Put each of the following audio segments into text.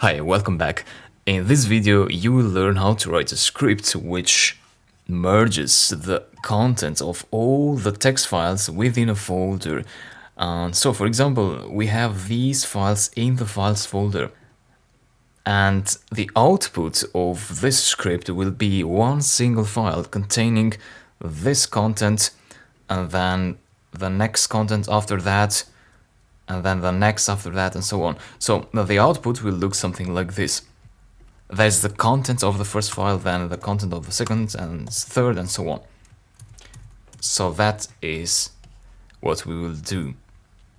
Hi, welcome back. In this video, you will learn how to write a script which merges the content of all the text files within a folder. So, for example, we have these files in the files folder, and the output of this script will be one single file containing this content, and then the next content after that, and then the next after that, and so on. So the output will look something like this. There's the content of the first file, then the content of the second and third, and so on. So that is what we will do.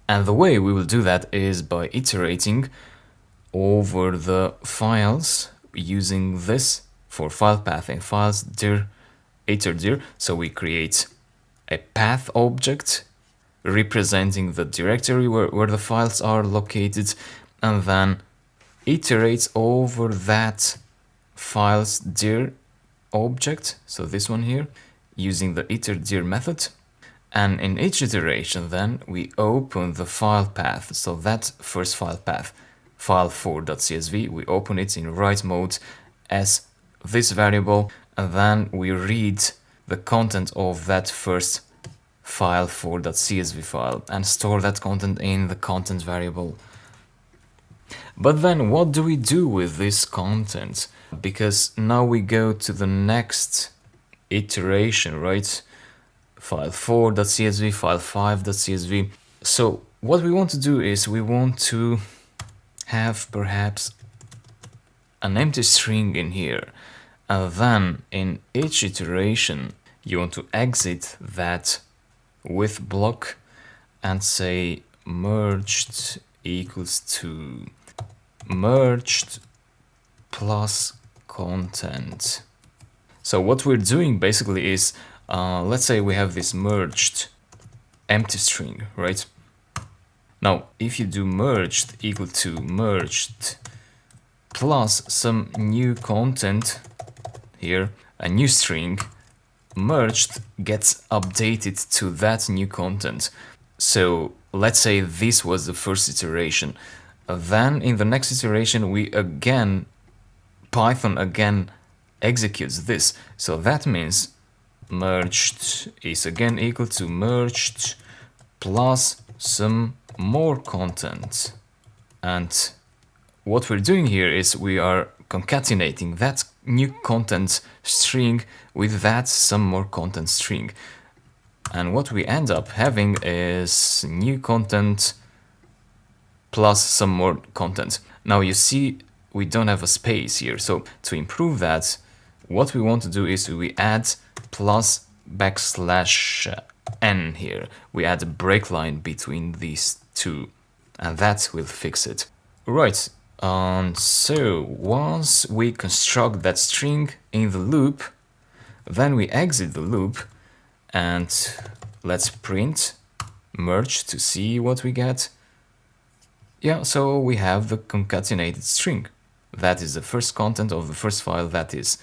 And the way we will do that is by iterating over the files using this for file path in files dir iter_dir. So we create a path object representing the directory where the files are located, and then iterates over that files dir object, so this one here, using the iter_dir method. And in each iteration then we open the file path, so that first file path, file4.csv, we open it in write mode as this variable, and then we read the content of that first file4.csv file and store that content in the content variable. But then what do we do with this content? Because now we go to the next iteration, right? File4.csv, file5.csv. So what we want to do is we want to have perhaps an empty string in here, and then in each iteration you want to exit that with block and say merged equals to merged plus content. So what we're doing basically is, let's say we have this merged empty string, right? Now, if you do merged equal to merged plus some new content here, a new string, merged gets updated to that new content. So let's say this was the first iteration. Then in the next iteration Python again executes this. So that means merged is again equal to merged plus some more content. And what we're doing here is we are concatenating that new content string with that some more content string. And what we end up having is new content plus some more content. Now you see we don't have a space here. So to improve that, what we want to do is we add plus \n here. We add a break line between these two, and that will fix it. Right. So once we construct that string in the loop, then we exit the loop and let's print merge to see what we get. Yeah, so we have the concatenated string. That is the first content of the first file, that is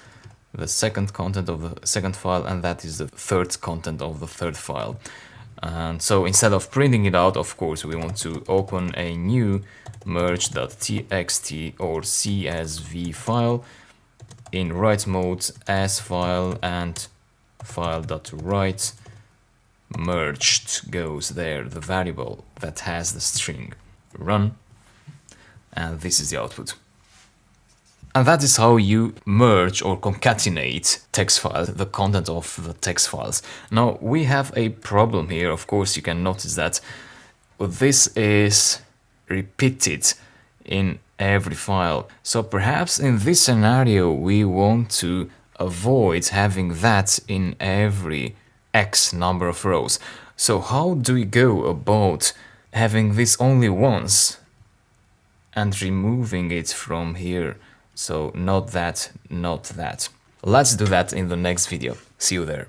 the second content of the second file, and that is the third content of the third file. And so instead of printing it out, of course, we want to open a new merge.txt or CSV file in write mode as file, and file.write merged goes there, the variable that has the string. Run, and this is the output. And that is how you merge or concatenate text files, the content of the text files. Now we have a problem here. Of course, you can notice that this is repeated in every file. So perhaps in this scenario, we want to avoid having that in every X number of rows. So how do we go about having this only once and removing it from here? So not that, not that. Let's do that in the next video. See you there.